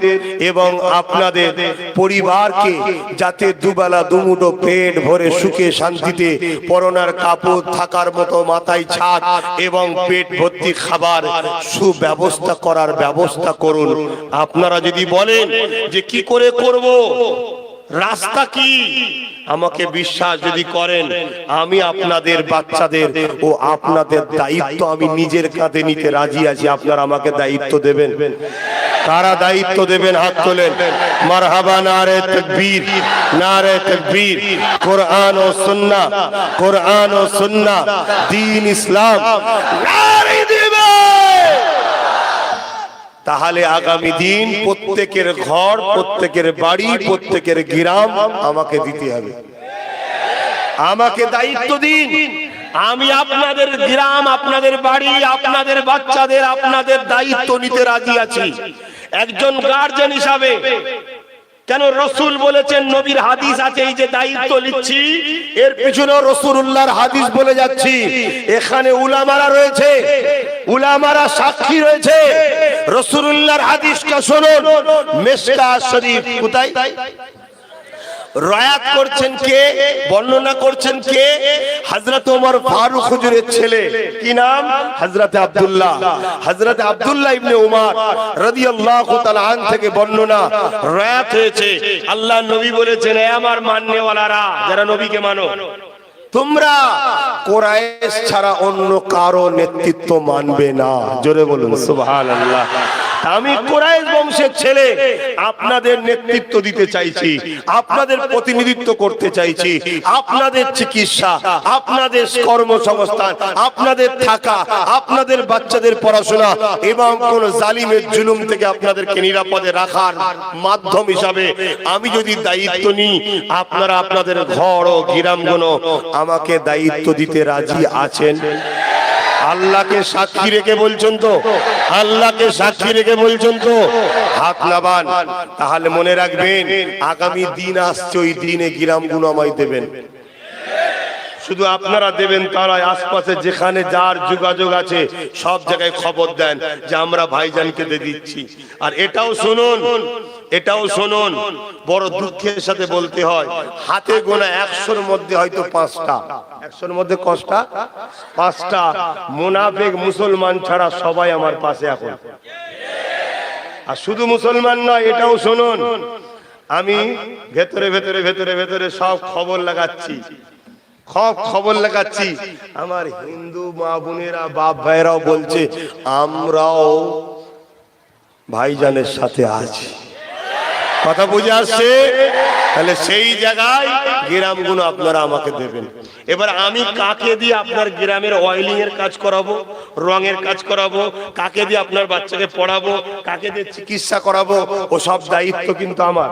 এবং আপনাদের পরিবারকে যাতে দুবেলা দুমুঠো পেট ভরে সুখে শান্তিতে পরনার কাপড়, থাকার মতো মাথায় ছাদ এবং পেট ভর্তি খাবার সুব্যবস্থা করার ব্যবস্থা করুন। আপনারা যদি বলেন যে কি করে করব, রাস্তা কি, আমাকে বিশ্বাস যদি করেন, আমি আপনাদের বাচ্চাদের ও আপনাদের দায়িত্ব আমি নিজের কাঁধে নিতে রাজি আছি। আপনারা আমাকে দায়িত্ব দেবেন? কারা দায়িত্ব দেবেন? হাত তোলেন। মারহাবা, নারে তাকবীর, নারে তাকবীর। কোরআন ও সুন্নাহ, কোরআন ও সুন্নাহ, দ্বীন ইসলাম, নারে দিবে। তাহলে আগামী দিন প্রত্যেকের ঘর, প্রত্যেকের বাড়ি, প্রত্যেকের গ্রাম আমাকে দিতে হবে। আমাকে দায়িত্ব দিন। আমি আপনাদের গ্রাম, আপনাদের বাড়ি, আপনাদের বাচ্চাদের, আপনাদের দায়িত্ব নিতে রাজি আছি একজন গার্জিয়ান হিসাবে। কেন? রাসূল বলেছেন, নবীর হাদিস আছে, এই যে দায়িত্ব নিচ্ছি এর পিছনে রাসূলুল্লাহর হাদিস বলে যাচ্ছি। এখানে উলামারা রয়েছে, উলামারা সাক্ষী রয়েছে। রাসূলুল্লাহর হাদিসটা শুনুন। মিশকাত শরীফ কোথায়? রায়াত করছেন কে? বর্ণনা করছেন কে? হযরত ওমর ফারুক হুজুরের ছেলে। কি নাম? হযরত আব্দুল্লাহ। হযরত আব্দুল্লাহ ইবনে উমর রাদিয়াল্লাহু তাআলা আন থেকে বর্ণনা রায়াত হয়েছে। আল্লাহর নবী বলেছেন, হে আমার মাননেওয়ালারা, যারা নবীকে মানো, তোমরা কুরাইশ ছাড়া অন্য কারো নেতৃত্ব মানবে না। জোরে বলুন সুবহানাল্লাহ। আমি কুরাইশ বংশের ছেলে, আপনাদের নেতৃত্ব দিতে চাইছি, আপনাদের প্রতিনিধিত্ব করতে চাইছি, আপনাদের চিকিৎসা, আপনাদের কর্মসংস্থান, আপনাদের থাকা, আপনাদের বাচ্চাদের পড়াশোনা এবং কোন জালিমের জুলুম থেকে আপনাদেরকে নিরাপদে রাখার মাধ্যম হিসাবে আমি যদি দায়িত্ব নিই, আপনারা আপনাদের ঘর ও গ্রামগুলো আমাকে দায়িত্ব দিতে রাজি আছেন? আল্লাহকে সাক্ষী রেখে বলছেন তো? আল্লাহকে সাক্ষী রেখে বলছেন তো? হাত নামান। তাহলে মনে রাখবেন, আগামী দিন আসছে, ওই দিনে গ্রামগুলো আমায় দেবেন। শুধু আপনারা দেবেন তারা, আশপাশে যেখানে যার যোগাযোগ আছে সব জায়গায় খবর দেন যে আমরা ভাইজানকে দিয়ে দিচ্ছি। আর এটাও শুনুন, এটাও শুনুন, বড় দুঃখের সাথে বলতে হয়, হাতে গোনা 100-র মধ্যে হয়তো 5টা, 100-র মধ্যে কষ্টা 5টা মুনাফিক মুসলমান ছাড়া সবাই আমার পাশে এখন। আর শুধু মুসলমান নয়, এটাও শুনুন, আমি ভেতরে ভেতরে ভেতরে ভেতরে সব খবর লাগাচ্ছি, খবর লাগাচ্ছি। আমার হিন্দু মা বোনেরা, বাপ ভাইরাও বলছে আমরাও ভাইজানের সাথে আছি। কথা বুঝে আসছে? তাহলে সেই জায়গায় গ্রামগুলো আপনারা আমাকে দেবেন। এবার আমি কাকে দিয়ে আপনার গ্রামের অয়েলিং এর কাজ করাবো, রঙের কাজ করাবো, কাকে দিয়ে আপনার বাচ্চাকে পড়াবো, কাকে দিয়ে চিকিৎসা করাবো, ও সব দায়িত্ব কিন্তু আমার।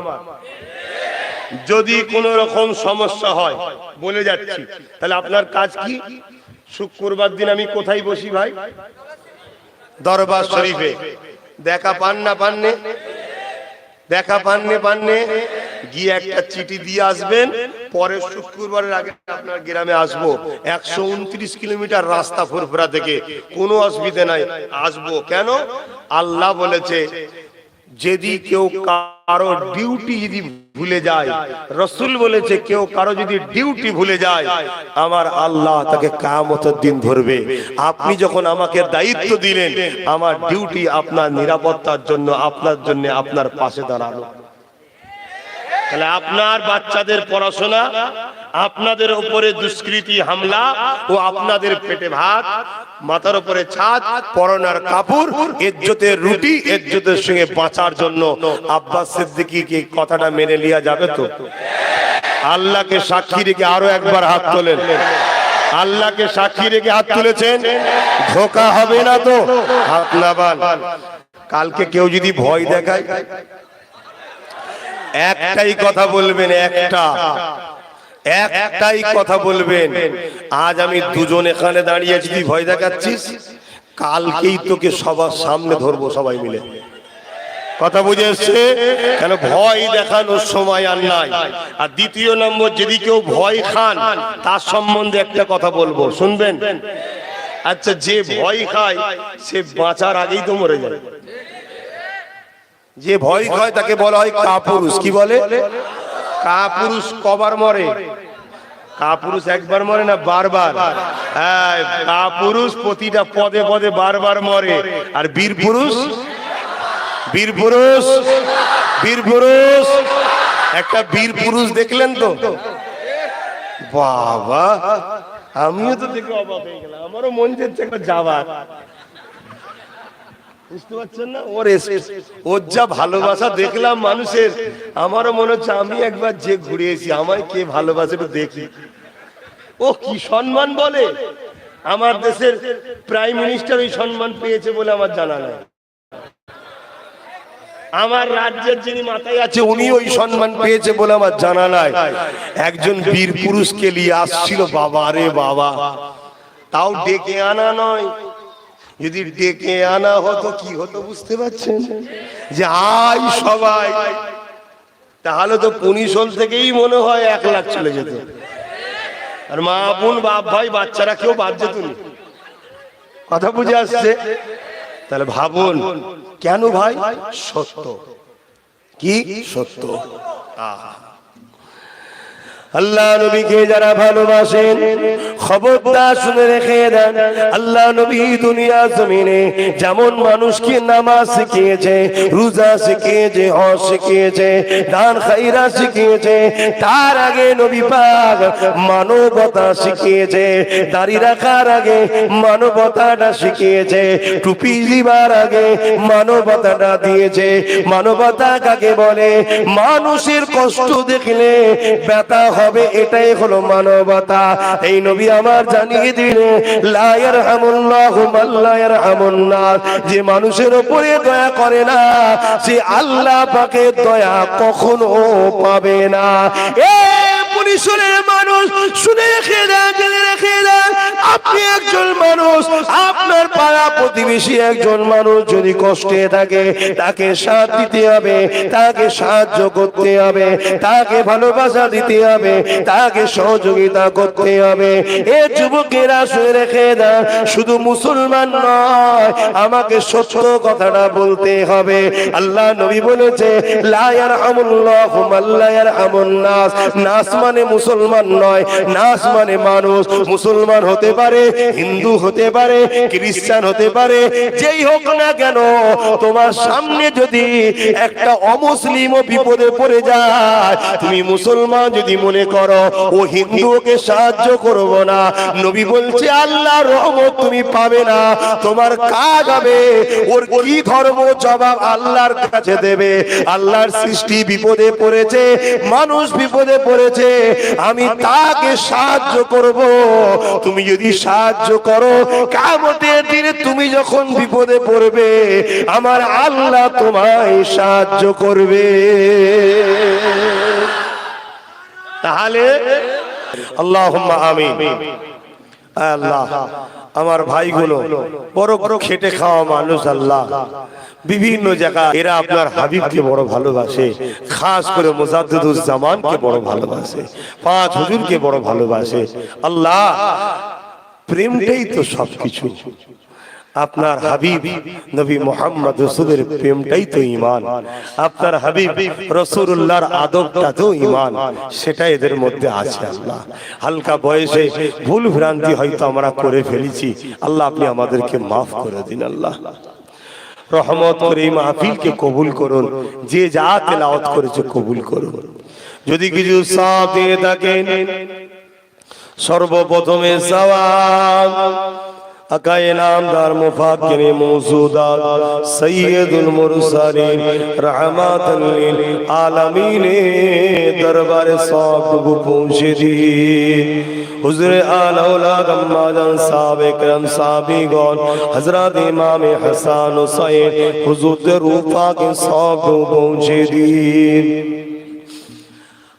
যদি কোন রকম সমস্যা হয়, বলে যাচ্ছি, তাহলে আপনার কাজ কি? শুক্রবার দিন আমি কোথায় বসি ভাই? দরবার শরীফে। দেখা পান না পাননে? দেখা পাননে গিয়ে একটা চিঠি দিয়ে আসবেন। পরের শুক্রবারের আগে আপনার গ্রামে আসবো। 129 কিলোমিটার রাস্তা ফুরফুরা থেকে, কোনো অসুবিধা নাই, আসবো। কেন? আল্লাহ বলেছে যদি কেউ কারো ডিউটি যদি ভুলে যায়, রাসূল বলেছে কেউ কারো যদি ডিউটি ভুলে যায়, আমার আল্লাহ তাকে কিয়ামতের দিন ধরবে। আপনি যখন আমাকে দায়িত্ব দিলেন, আমার ডিউটি আপনার নিরাপত্তার জন্য, আপনার জন্য, আপনার পাশে দাঁড়ানো। তাহলে আপনার বাচ্চাদের পড়াশোনা, আপনাদের উপরে দুষ্কৃতি হামলা ও আপনাদের পেটে ভাত, মাথার উপরে ছাদ, পরনার কাপড়, ইজ্জতের রুটি, ইজ্জতের সঙ্গে বাঁচার জন্য আব্বাস সিদ্দিকী কি কথাটা মেনে নেওয়া যাবে তো? আল্লাহকে সাক্ষী রেখে আরো একবার হাত তোলেন। আল্লাহকে সাক্ষী রেখে হাত তুলেছেন, ধোঁকা হবে না তো? হাত নামান। কালকে কেউ যদি ভয় দেখায়, একটাই কথা বলবেন, একটাই কথা বলবেন, আজ আমি দুজন এখানে দাঁড়িয়ে যদি ভয় দেখাচ্ছিস, কালকেই তোকে সবার সামনে ধরবো সবাই মিলে। কথা বুঝে এসছে? কেন ভয় দেখানোর সময় আর নাই। আর দ্বিতীয় নম্বর, যদি কেউ ভয় খান, তার সম্বন্ধে একটা কথা বলবো, শুনবেন? আচ্ছা, যে ভয় খায় সে বাঁচার আগেই তো মরে যায়। যে ভয় খায় তাকে বলা হয় কাপুরুষ। কি বলে? কাপুরুষ কবার মরে? কাপুরুষ একবার মরে না, বারবার। হ্যাঁ, কাপুরুষ প্রতিটা পদে পদে বারবার মরে। আর বীর পুরুষ, বীর পুরুষ, বীর পুরুষ, একটা বীর পুরুষ দেখলেন তো? বাবা, আমিও তো দেখে অবাক হয়ে গেলাম, আমারও মন যাচ্ছে একবার যাবার। বুঝতে পারছেন না? ওর যা ভালোবাসা দেখলাম মানুষের, আমারও মনে হচ্ছে আমি একবার যে ঘুরে এসেছি, আমায় কে ভালোবাসে একটু দেখি। ও কি সম্মান বলে! আমার দেশের প্রাইম মিনিস্টার এই সম্মান পেয়েছে বলে আমার জানা নাই। আমার রাজ্যের যিনি মাথায় আছে উনি ওই সম্মান পেয়েছে বলে আমার জানা নাই। একজন বীর পুরুষকে নিয়ে আসছিল, বাবা রে বাবা, তাও ডেকে আনা নয়। যদি ডেকে আনা হতো কি হতো বুঝতে পারছেন? যে আই সবাই, তাহলে তো পুনিশল থেকেই মনে হয় 1 লাখ চলে যেত। আর মা বোন, বাপ ভাই, বাচ্চারা কেউ বাদ যেত না। কথা বুঝে আসছে? তাহলে ভাবুন, কেন ভাই? সত্য। কি সত্য? আল্লাহ নবীকে যারা ভালোবাসেন, খবরদার শুনে রেখে দেন, আল্লাহ নবী দুনিয়া জমিনে যেমন মানুষকে নামাজ শিখিয়েছে, রোজা শিখিয়েছে, হজ শিখিয়েছে, দান খায়রা শিখিয়েছে, তার আগে নবী পাক মানবতা শিখিয়েছে। দাড়ি রাখার আগে মানবতাটা শিখিয়েছে, টুপি দিবার আগে মানবতাটা দিয়েছে। মানবতা কাকে বলে? মানুষের কষ্ট দেখলে ব্যথা হবে, এটাই হলো মানবতা। এই নবী আমার জানিয়ে দিলেন, লা ইয়ারহামুল্লাহু মান লা ইয়ারহামুন নাস, যে মানুষের উপরে দয়া করে না সে আল্লাহ পাকের দয়া কখনো পাবে না। পরিসরের মানুষ শুনে রেখে দেন, জেনে রেখে দেন, আপনি একজন মানুষ, আপনার পাড়া প্রতিবেশী একজন মানুষ যদি কষ্টে থাকে, তাকে সাথ দিতে হবে, তাকে সাহায্য করতে হবে, তাকে ভালোবাসা দিতে হবে, তাকে সহযোগিতা করতে হবে। এ যুবকেরা শুনে রেখে দেন, শুধু মুসলমান নয়, আমাকে সত্য কথাটা বলতে হবে। আল্লাহ নবী বলেছে, লা ইয়ারহামুল্লাহু মান লা ইয়ারহামুন নাস। নাস মানে মুসলমান নয়, নাস মানে মানুষ। মুসলমান হতে পারে, হিন্দু হতে পারে, খ্রিস্টান হতে পারে, যেই হোক না কেন, তোমার সামনে যদি একটা অমুসলিমও বিপদে পড়ে যায়, তুমি মুসলমান যদি মনে করো ও হিন্দুকে সাহায্য করব না, নবী বলছে আল্লাহর রহমত তুমি পাবে না। তোমার কাজ হবে, ওর কি ধর্ম জবাব আল্লাহর কাছে দেবে। আল্লাহর সৃষ্টি বিপদে পড়েছে, মানুষ বিপদে পড়েছে, আমি তাকে সাহায্য করব। তুমি যদি সাহায্য করো, কিয়ামতের দিনে তুমি যখন বিপদে পড়বে, আমার আল্লাহ তোমায় সাহায্য করবে। তাহলে আল্লাহুম্মা আমিন। আল্লাহ, আমার ভাইগুলো বড় বড় খেটে খাওয়া মানুষ, আল্লাহ বিভিন্ন জায়গায় এরা আপনার হাবিবকে বড় ভালোবাসে, খাস করে মুজাদ্দিদুজ্জামানকে বড় ভালোবাসে, পাঁচ হুজুরকে বড় ভালোবাসে। আল্লাহ, প্রেমটাই তো সবকিছু। আপনার হাবিব নবী মুহাম্মদ রাসূলের প্রেমটাই তো ঈমান। আপনার হাবিব রাসূলুল্লাহর আদবটা তো ঈমান, সেটা এদের মধ্যে আছে। আল্লাহ, হালকা বয়সে ভুল ভ্রান্তি হয়তো আমরা করে ফেলেছি, আল্লাহ আপনি আমাদেরকে মাফ করে দিন। আল্লাহ রহমত করে এই মাহফিলকে কবুল করুন, যে যা তেলাওয়াত করেছে কবুল করুন। যদি কিছু সওয়াব দিয়ে থাকেন, সর্বপ্রথমে সওয়াব আকায়ে নামদার মুফাক্কিরে মওজুদাত সাইয়্যিদুল মুরসালিন রাহমাতাল লিল আলামিন দরবারে সওয়াবটুকু পৌঁছে দিন। হুজুরে আলা ওলাদ আম্মাজান সাহাবে کرام সাহাবীগণ, হযরত ইমাম হাসান হুসাইন হুজুরদের রূহ পাকে সওয়াবটুকু পৌঁছে দিন।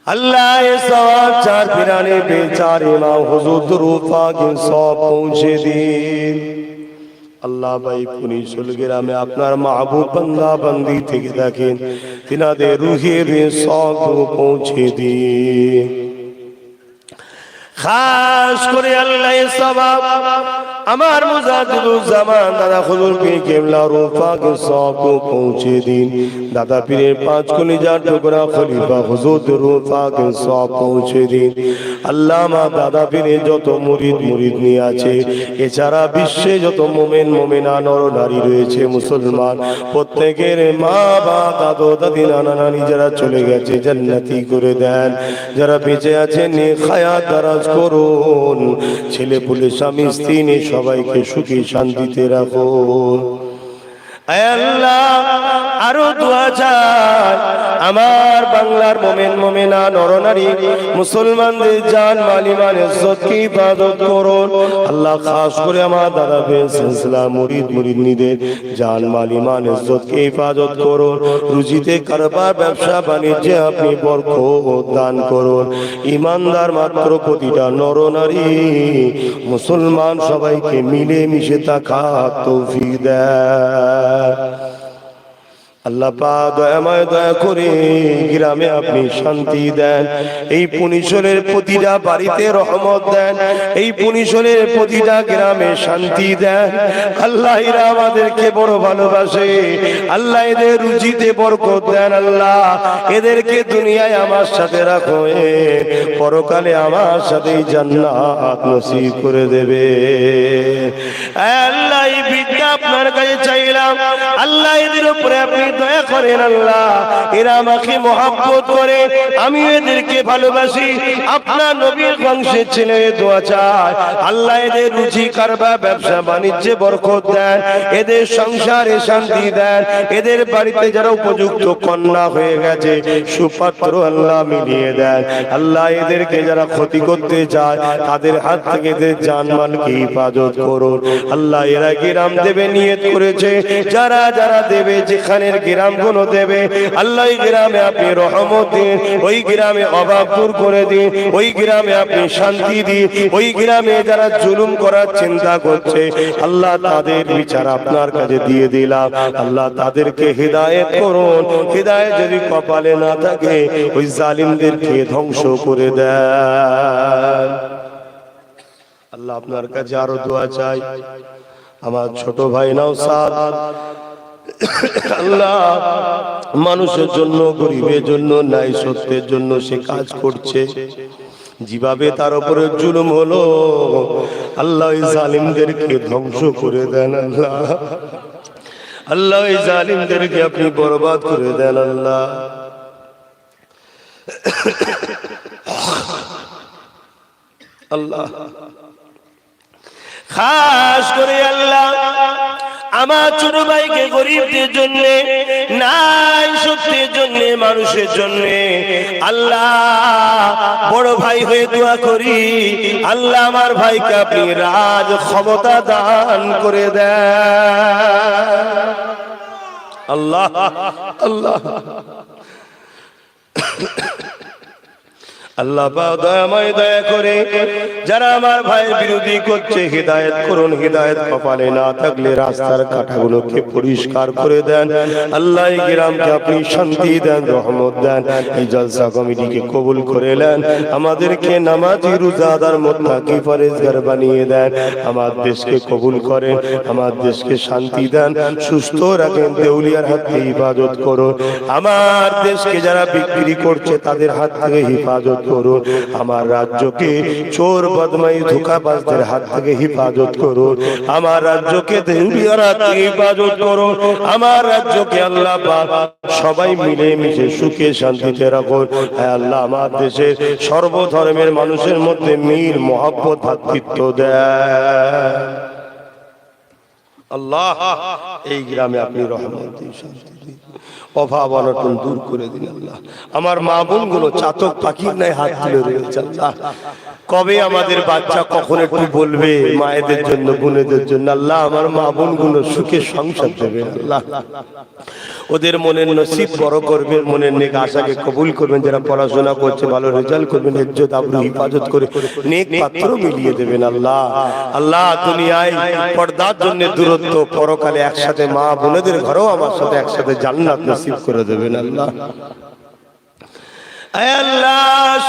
अल्लाह सवाब चार पिराने बेचार इमाम हुजूर रूह पाक सौंप पहुंचे दिन। अल्लाह भाई पुनी सुलगिरामे আপনার মাহবুব বান্দা বান্দি থেকে দেখেন, তিনাদের রুহের সওয়াব পৌঁছে দিন। খাস করে আল্লাহ সওয়াব আমার মুজাদ্দিদুজ্জামান দাদা হুজুর পীর কেবলা রূহ পাক সওয়াব পৌঁছে দিন। দাদা পীরের পাঁচ কলিজার টুকরা খলিফা হুজুর রূহ পাক সওয়াব পৌঁছে দিন। আল্লামা দাদা পীরের যত মুরিদ নিয়ে আছে, এছাড়া বিশ্বে যত মুমিন মুমিনা নর নারী রয়েছে মুসলমান, প্রত্যেকের মা বাবা দাদু দাদি নানা নানি যারা চলে গেছে জান্নাতি করে দেন, যারা বেঁচে আছেন নেক হায়াত দারাজ করুন, ছেলে পুলে স্বামী স্ত্রী নিয়ে সবাইকে সুখী শান্তিতে রাখুন। আল্লাহ আরো দোয়া চাই, আমার বাংলার মুমিন মুমিনা নরনারী মুসলমানদের জান মাল ঈমান ইজ্জতকে হিফাজত করুন। আল্লাহ খাস করে আমার দাদা ভাই সিলসিলা মুরিদনিদের জান মাল ঈমান ইজ্জতকে হিফাজত করুন। রুজিতে কারবার ব্যবসা বাণিজ্যে আপনি বরকত দান করুন। ঈমানদার মাত্র প্রতিটা নরনারী মুসলমান সবাইকে মিলে মিশে থাকার তৌফিক দেন। আল্লাহ পাক দয়াময় দয়া করে গ্রামে আপনি শান্তি দেন, এই পুনিশলের প্রতিটা বাড়িতে রহমত দেন, এই পুনিশলের প্রতিটা গ্রামে শান্তি দেন। আল্লাহ এরা আমাদেরকে বড় ভালোবাসে, আল্লাহ এদের রুজিতে বরকত দেন, আল্লাহ এদেরকে দুনিয়ায় আমার সাথে রাখো, পরকালে আমার সাথে জান্নাত নসিব করে দেবে। আল্লাহ এই বিদ্যা আপনার কাছে চাইলাম, আল্লাহ এদের উপরে আপনি দয়া করেন, আল্লাহ এরা আমাকে মহব্বত করে, আমি এদেরকে ভালোবাসি, আপনার নবীর বংশের ছেলে দোয়া চাই, আল্লাহ এদের রুজি কারবার ব্যবসা বাণিজ্যে বরকত দেন, এদের সংসারে শান্তি দেন, এদের বাড়িতে যারা উপযুক্ত কন্যা হয়ে গেছে সুপাত্র আল্লাহ মিলিয়ে দেন। আল্লাহ এদেরকে যারা ক্ষতি করতে চায় তাদের হাত থেকে এদের জানমালকে হেফাজত করুন। আল্লাহ এরা গ্রাম দেবে নিয়ত করেছে, যারা যারা দেবে যেখানের গ্রাম গুলো দেবে, আল্লাহ গ্রামে আপনি রহমত দিন, ওই গ্রামে অভাব দূর করে দিন, ওই গ্রামে আপনি শান্তি দিন, ওই গ্রামে যারা জুলুম করার চিন্তা করছে আল্লাহ তাদের বিচার আপনার কাছে দিয়ে দিলাম, আল্লাহ তাদেরকে হিদায়াত করুন, হিদায়াত যদি কপালে না থাকে ওই জালিমদেরকে ধ্বংস করে দেন। আল্লাহ আপনার কাছে আরো দোয়া চাই, আমার ছোট ভাই নওশাদ আল্লাহ মানুষের জন্য, গরিবের জন্য, ন্যায় সত্যের জন্য সে কাজ করছে, যেভাবে তার উপরে জুলুম হলো আল্লাহ ওই জালিমদেরকে ধ্বংস করে দেন, আল্লাহ আল্লাহ ওই জালিমদেরকে আপনি বরবাদ করে দেন, আল্লাহ আল্লাহ খাস করে আল্লাহ আমার ছোট ভাইকে গরিবদের জন্য, নাই সত্যের জন্য, মানুষের জন্য আল্লাহ বড় ভাই হয়ে দোয়া করি, আল্লাহ আমার ভাইকে আপনি রাজ ক্ষমতা দান করে দেন, আল্লাহ আল্লাহ আল্লাহ দয়াময় দয়া করে যারা আমার ভাইয়ের বিরোধী করছে হিদায়াত করুন, হিদায়াত কপালে না থাকলে রাস্তার কাঁটাগুলোকে পরিষ্কার করে দেন, আল্লাহ এই গ্রামকে আপনি শান্তি দেন, রহমত দেন, এই জলসা কমিটিকে কবুল করে নেন, আমাদেরকে নামাজি রোজাদার মুত্তাকি পরেজগার বানিয়ে দেন, আমার দেশকে কবুল করেন, আমার দেশকে শান্তি দেন, সুস্থ রাখেন, দেউলিয়ার হাত থেকে হেফাজত করুন, আমার দেশকে যারা বিক্রি করছে তাদের হাত থেকে হেফাজত করুন, আমার রাজ্যকে চোর বদমাই ধোঁকাবাজদের হাত থেকে হেফাজত করুন, আমার রাজ্যকে দেউলিয়ার হাত থেকে হেফাজত করুন, আমার রাজ্যকে আল্লাহ পাক সবাই মিলে মিশে সুখে শান্তিতে রাখুন। হে আল্লাহ আমার দেশের সর্বধর্মের মানুষের মধ্যে মিল মহব্বত ভ্রাতৃত্ব দেন, আল্লাহ এই গ্রামে আপনি রহমত দিন, শান্তি দিন, অভাব অনটন দূর করে দিন, আল্লাহ আমার মা বোন গুলো চাতক পাখির ন্যায় হাত তুলে রয়েছে, আল্লাহ কবে আমাদের বাচ্চা কখন একটু বলবে মায়েদের জন্য, বোনেদের জন্য, আল্লাহ আমার মা বোন গুলো সুখে সংসার দেবে, আল্লাহ ওদের মনের নসিব বড় করবেন, মনের নেক আশাকে কবুল করবেন, যারা পড়াশোনা করছে ভালো রেজাল্ট করবেন, ইজ্জত আবরু হেফাজত করে নেক পাত্র মিলিয়ে দেবেন, আল্লাহ আল্লাহ দুনিয়ায় পর্দার জন্য দূরত্ব, পরকালে একসাথে মা বোনেদের ঘরেও আমার সাথে একসাথে জান্নাত নসিব করে দেবেন, আল্লাহ আল্লাহ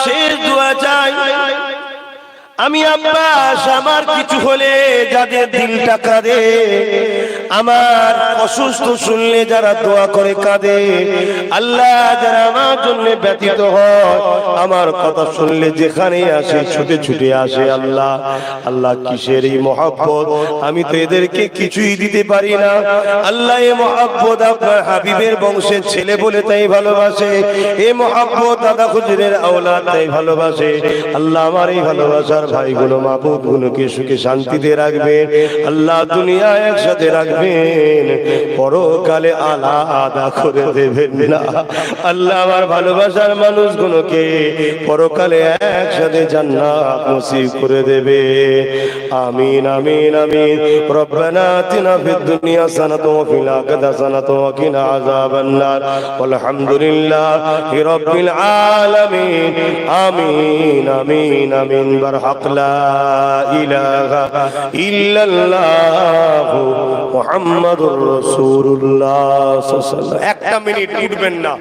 শেষ দোয়া চাই, আমি আব্বাস আমার কিছু হলে যাদের দিলটা কাঁদে, আমার অসুস্থ শুনলে যারা দোয়া করে কাঁদে, আল্লাহ যারা আমার জন্য ব্যতীত হয়, আমার কথা শুনলে যেখানে আসে ছুটে ছুটে আসে, আল্লাহ আল্লাহ কিসের এই মহব্বত, আমি তো এদেরকে কিছুই দিতে পারি না, আল্লাহ এই মহব্বত আপনার হাবিবের বংশের ছেলে বলে তাই ভালোবাসে, এই মহব্বত দাদা হুজুরের আওলাদ তাই ভালোবাসে, আল্লাহ আমার এই ভালোবাসার ভাইগুলো মাবুদ গুলোকে সুখে শান্তিতে রাখবেন, আল্লাহ দুনিয়া একসাথে রাখবেন, পরকালে আলাদা করে দেবেন না, আল্লাহ আমার ভালোবাসার মানুষগুলোকে পরকালে একসাথে জান্নাত নসিব করে দেবে, আমিন আমিন আমিন। রব্বানা আতিনা ফিদ দুনিয়া হাসানাতাও ওয়া ফিল আখিরাতি হাসানাতাও ওয়া কিনা আযাবান নার, আলহামদুলিল্লাহি রাব্বিল আলামিন, আমিন আমিন আমিন। বারহাক হক লা ইলাহা ইল্লাল্লাহ মুহাম্মাদুর রাসূলুল্লাহ সাল্লাল্লাহু আলাইহি ওয়াসাল্লাম। একটা মিনিট উঠবেন না।